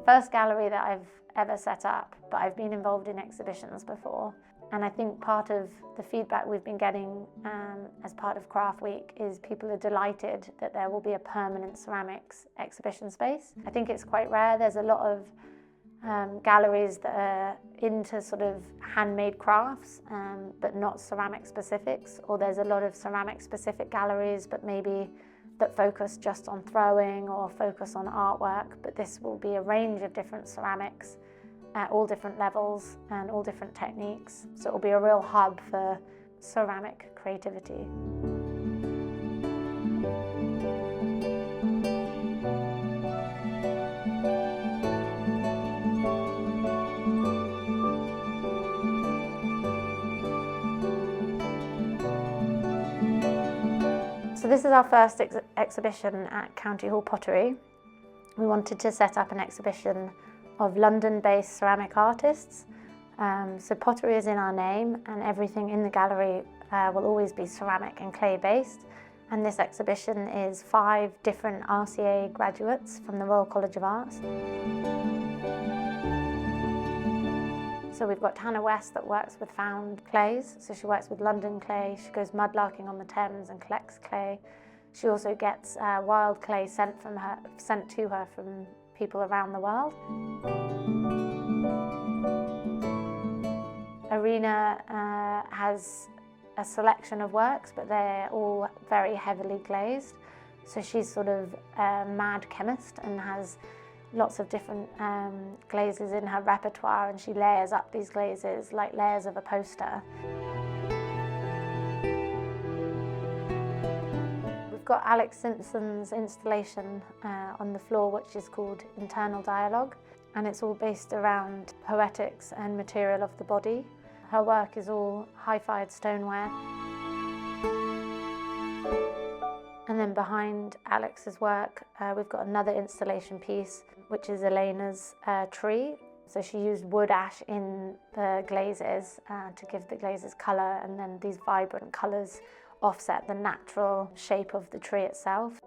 first gallery that I've ever set up, but I've been involved in exhibitions before. And I think part of the feedback we've been getting as part of Craft Week is people are delighted that there will be a permanent ceramics exhibition space. I think it's quite rare. There's a lot of galleries that are into sort of handmade crafts, but not ceramic specifics, or there's a lot of ceramic specific galleries, but maybe that focus just on throwing or focus on artwork. But this will be a range of different ceramics at all different levels and all different techniques. So it will be a real hub for ceramic creativity. So this is our first exhibition at County Hall Pottery. We wanted to set up an exhibition of London-based ceramic artists. So pottery is in our name, and everything in the gallery will always be ceramic and clay-based. And this exhibition is 5 different RCA graduates from the Royal College of Arts. So we've got Hannah West that works with found clays. So she works with London clay, she goes mudlarking on the Thames and collects clay. She also gets wild clay sent to her from people around the world. Arena has a selection of works, but they're all very heavily glazed. So she's sort of a mad chemist and has lots of different glazes in her repertoire, and she layers up these glazes like layers of a poster. We've got Alex Simpson's installation on the floor, which is called Internal Dialogue, and it's all based around poetics and material of the body. Her work is all high-fired stoneware. And then behind Alex's work, we've got another installation piece, which is Elena's tree. So she used wood ash in the glazes to give the glazes colour, and then these vibrant colours offset the natural shape of the tree itself.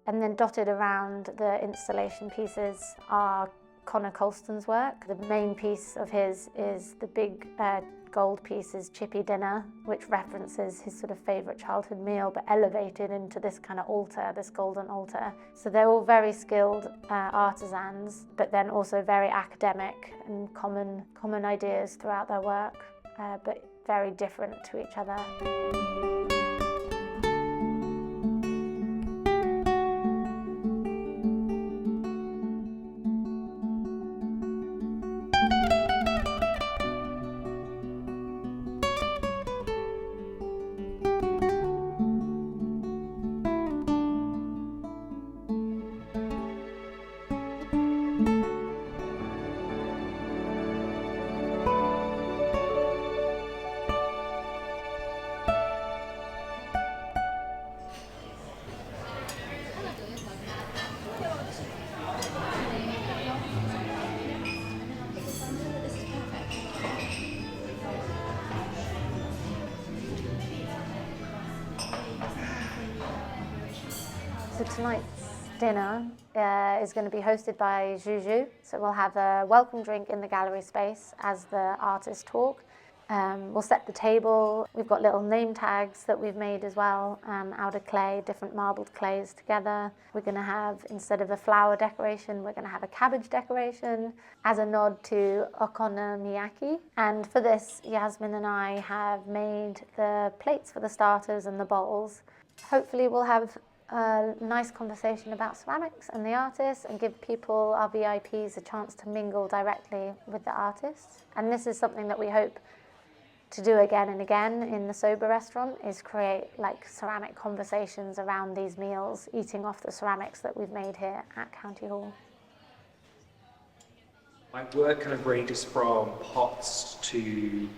And then dotted around the installation pieces are Connor Colston's work. The main piece of his is the big gold piece is Chippy Dinner, which references his sort of favourite childhood meal, but elevated into this kind of altar, this golden altar. So they're all very skilled artisans, but then also very academic and common ideas throughout their work, but very different to each other. So tonight's dinner is going to be hosted by Juju. So we'll have a welcome drink in the gallery space as the artists talk. We'll set the table. We've got little name tags that we've made as well out of clay, different marbled clays together. We're going to have, instead of a flower decoration, we're going to have a cabbage decoration as a nod to okonomiyaki. And for this, Yasmin and I have made the plates for the starters and the bowls. Hopefully we'll have a nice conversation about ceramics and the artists, and give people, our VIPs, a chance to mingle directly with the artists. And this is something that we hope to do again and again in the Sober restaurant, is create like ceramic conversations around these meals, eating off the ceramics that we've made here at County Hall. My work kind of ranges from pots to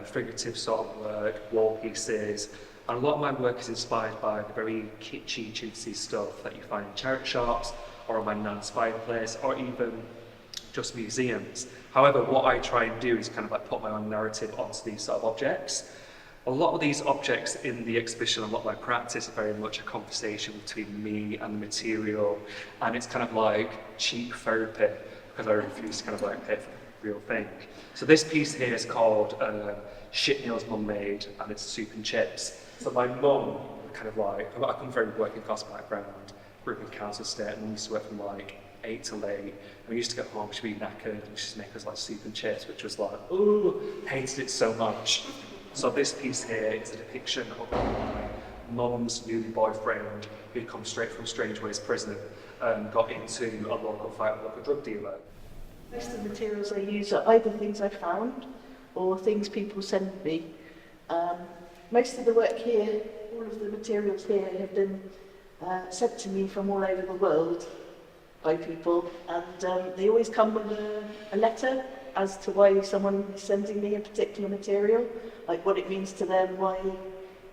figurative sort of work, wall pieces, and a lot of my work is inspired by the very kitschy, chintzy stuff that you find in charity shops, or on my nan's fireplace, or even just museums. However, what I try and do is kind of like put my own narrative onto these sort of objects. A lot of these objects in the exhibition, a lot of my practice are very much a conversation between me and the material, and it's kind of like cheap therapy because I refuse to kind of like pay for the real thing. So this piece here is called Shit Meals Mum Made, and it's soup and chips. So my mum kind of like, I come from a very working class background, grew up in council estate, and we used to work from like 8 till 8. And we used to get home, she'd be knackered, and she'd make us like soup and chips, which was like, ooh, hated it so much. So this piece here is a depiction of my mum's newly boyfriend who'd come straight from Strangeways prison and got into a local fight with a local drug dealer. Most of the materials I use are either things I found or things people send me. Most of the work here, all of the materials here have been sent to me from all over the world by people, and they always come with a letter as to why someone is sending me a particular material, like what it means to them, why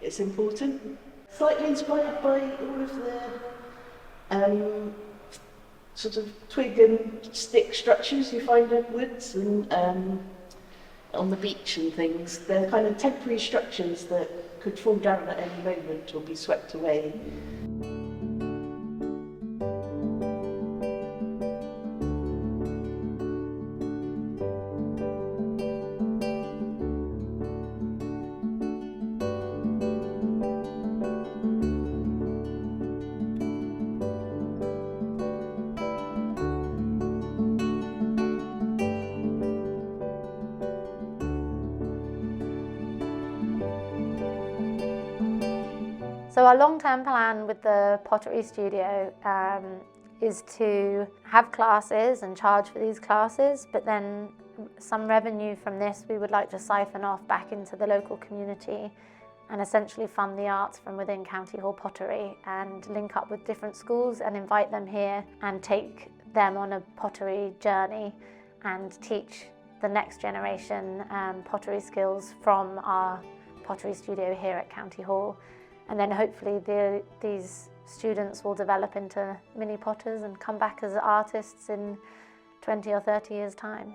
it's important. Slightly inspired by all of the sort of twig and stick structures you find in woods and on the beach and things. They're kind of temporary structures that could fall down at any moment or be swept away. So our long-term plan with the pottery studio is to have classes and charge for these classes, but then some revenue from this we would like to siphon off back into the local community and essentially fund the arts from within County Hall Pottery and link up with different schools and invite them here and take them on a pottery journey and teach the next generation pottery skills from our pottery studio here at County Hall. And then hopefully these students will develop into mini potters and come back as artists in 20 or 30 years' time.